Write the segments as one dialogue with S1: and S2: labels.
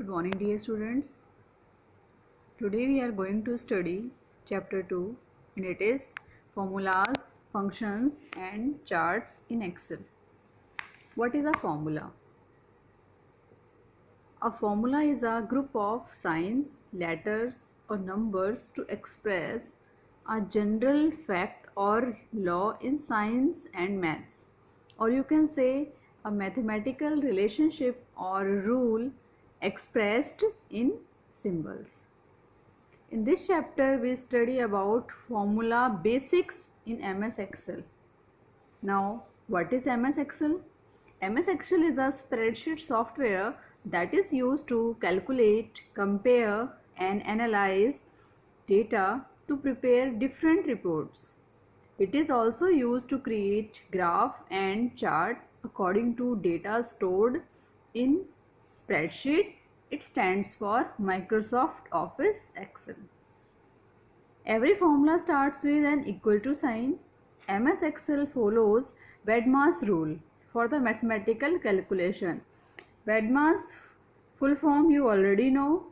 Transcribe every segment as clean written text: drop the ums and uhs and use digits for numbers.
S1: Good morning, dear students. Today we are going to study chapter 2 and it is formulas, functions and charts in Excel. What is a formula? A formula is a group of signs, letters or numbers to express a general fact or law in science and maths. Or you can say a mathematical relationship or rule expressed in symbols. In this chapter, we study about formula basics in MS Excel. Now, what is MS Excel? MS Excel is a spreadsheet software that is used to calculate, compare, and analyze data to prepare different reports. It is also used to create graph and chart according to data stored in spreadsheet. It stands for Microsoft Office Excel. Every formula starts with an equal to sign. MS Excel follows BEDMAS rule for the mathematical calculation. BEDMAS full form you already know.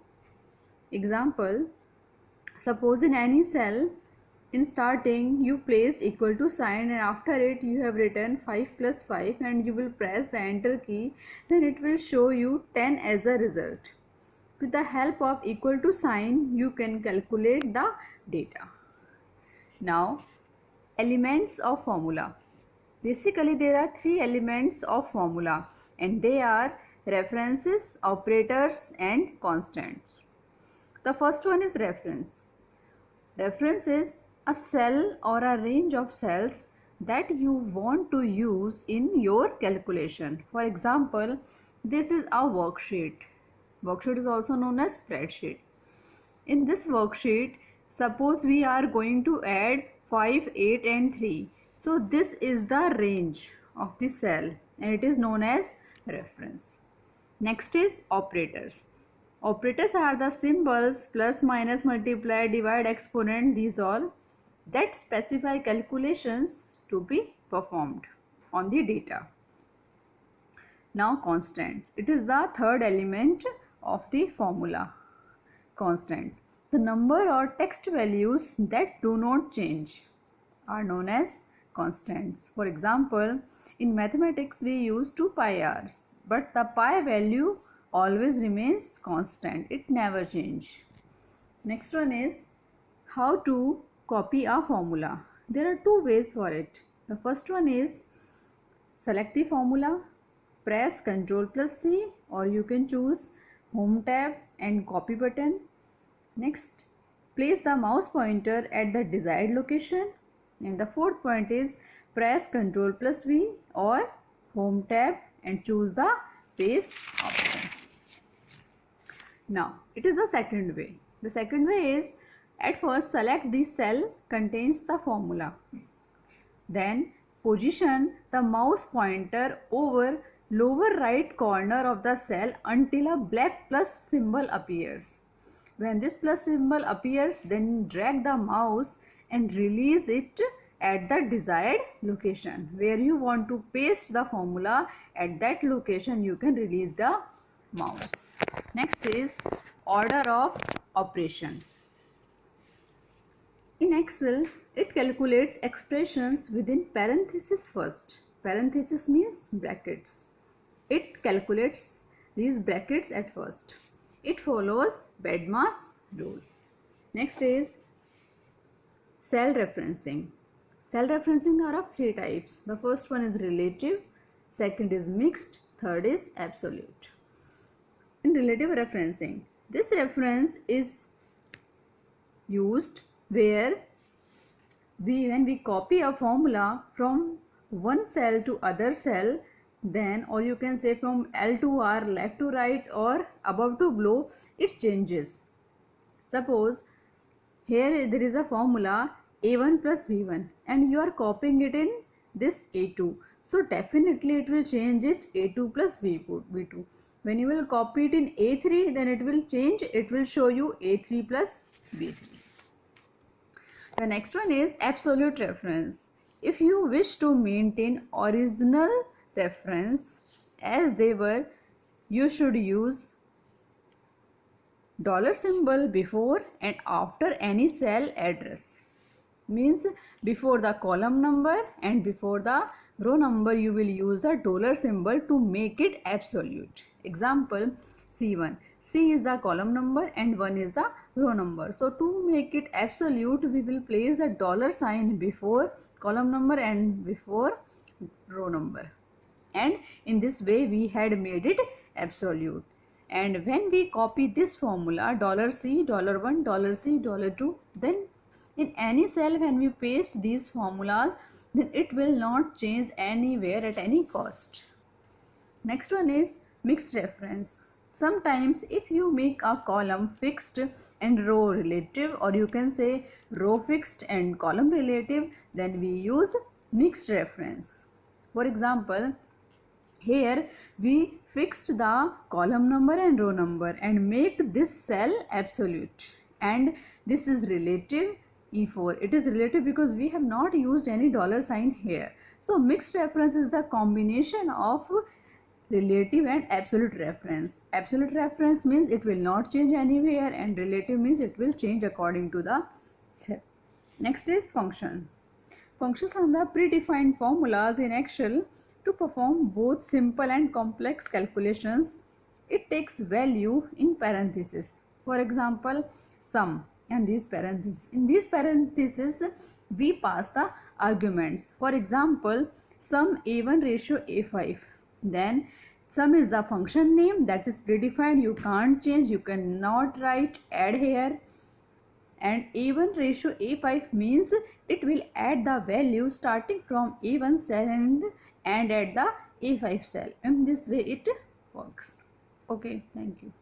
S1: Example, suppose in any cell in starting you placed equal to sign and after it you have written 5 plus 5 and you will press the enter key, then it will show you 10 as a result. With the help of equal to sign you can calculate the data. Now, elements of formula. Basically there are three elements of formula and they are references, operators and constants. The first one is reference. Reference is a cell or a range of cells that you want to use in your calculation. For example, this is a worksheet. Worksheet is also known as spreadsheet. In this worksheet, suppose we are going to add 5, 8 and 3. So this is the range of the cell and it is known as reference. Next is operators. Operators are the symbols plus, minus, multiply, divide, exponent, these all that specify calculations to be performed on the data. Now constants. It is the third element of the formula. Constants. The number or text values that do not change are known as constants. For example, in mathematics we use 2 pi r's, but the pi value always remains constant. It never changes. Next one is how to copy a formula. There are two ways for it. The first one is select the formula, press Ctrl plus C, or you can choose Home tab and copy button. Next, place the mouse pointer at the desired location. And the fourth point is press Ctrl plus V or Home tab and choose the paste option. Now, it is the second way. The second way is at first select the cell contains the formula. Then position the mouse pointer over lower right corner of the cell until a black plus symbol appears. When this plus symbol appears, then drag the mouse and release it at the desired location. Where you want to paste the formula, at that location you can release the mouse. Next is order of operation. In Excel, it calculates expressions within parentheses first. Parentheses means brackets. It calculates these brackets at first. It follows BEDMAS rule. Next is cell referencing. Cell referencing are of three types. The first one is relative, second is mixed, third is absolute. In relative referencing, this reference is used where when we copy a formula from one cell to other cell, then or you can say from L to R, left to right or above to below, it changes. Suppose here there is a formula A1 plus B1 and you are copying it in this A2. So definitely it will change it A2 plus B2. When you will copy it in A3, then it will change, it will show you A3 plus B3. The next one is absolute reference. If you wish to maintain original reference as they were, you should use dollar symbol before and after any cell address. Means before the column number and before the row number you will use the dollar symbol to make it absolute. Example C1. C is the column number and 1 is the row number. So to make it absolute we will place a dollar sign before column number and before row number. And in this way we had made it absolute. And when we copy this formula $C, $1, $C, $2, then in any cell when we paste these formulas, then it will not change anywhere at any cost. Next one is mixed reference. Sometimes if you make a column fixed and row relative, or you can say row fixed and column relative, then we use mixed reference. For example, here we fixed the column number and row number and make this cell absolute, and this is relative E4. It is relative because we have not used any dollar sign here. So mixed reference is the combination of relative and absolute reference. Absolute reference means it will not change anywhere, and relative means it will change according to the cell. Next is functions. Functions are the predefined formulas in Excel to perform both simple and complex calculations. It takes value in parentheses. For example, sum and these parentheses. In these parentheses, we pass the arguments. For example, sum A1 ratio A5. Then sum is the function name that is predefined. You can't change. You cannot write add here. And A1 ratio A5 means it will add the value starting from A1 cell and at the A5 cell. And this way it works. Okay, thank you.